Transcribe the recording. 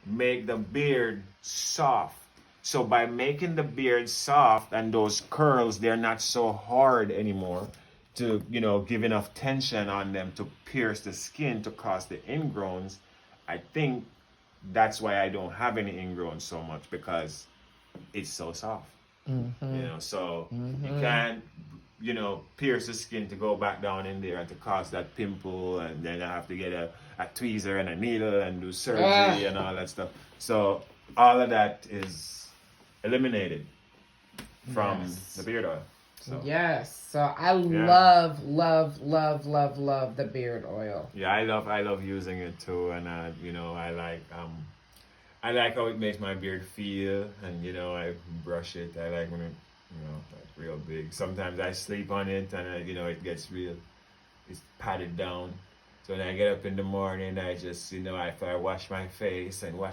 make the beard soft. So by making the beard soft and those curls, they're not so hard anymore to, give enough tension on them to pierce the skin to cause the ingrowns. I think that's why I don't have any ingrowns so much, because it's so soft. So you can't, pierce the skin to go back down in there and to cause that pimple, and then I have to get a tweezer and a needle and do surgery and all that stuff. So all of that is eliminated from the beard oil. So. Yes. So I love the beard oil. Yeah, I love using it too, and I like how it makes my beard feel, and I brush it. I like when it, like real big. Sometimes I sleep on it, and it gets it's patted down. So when I get up in the morning, I just, after I wash my face and wash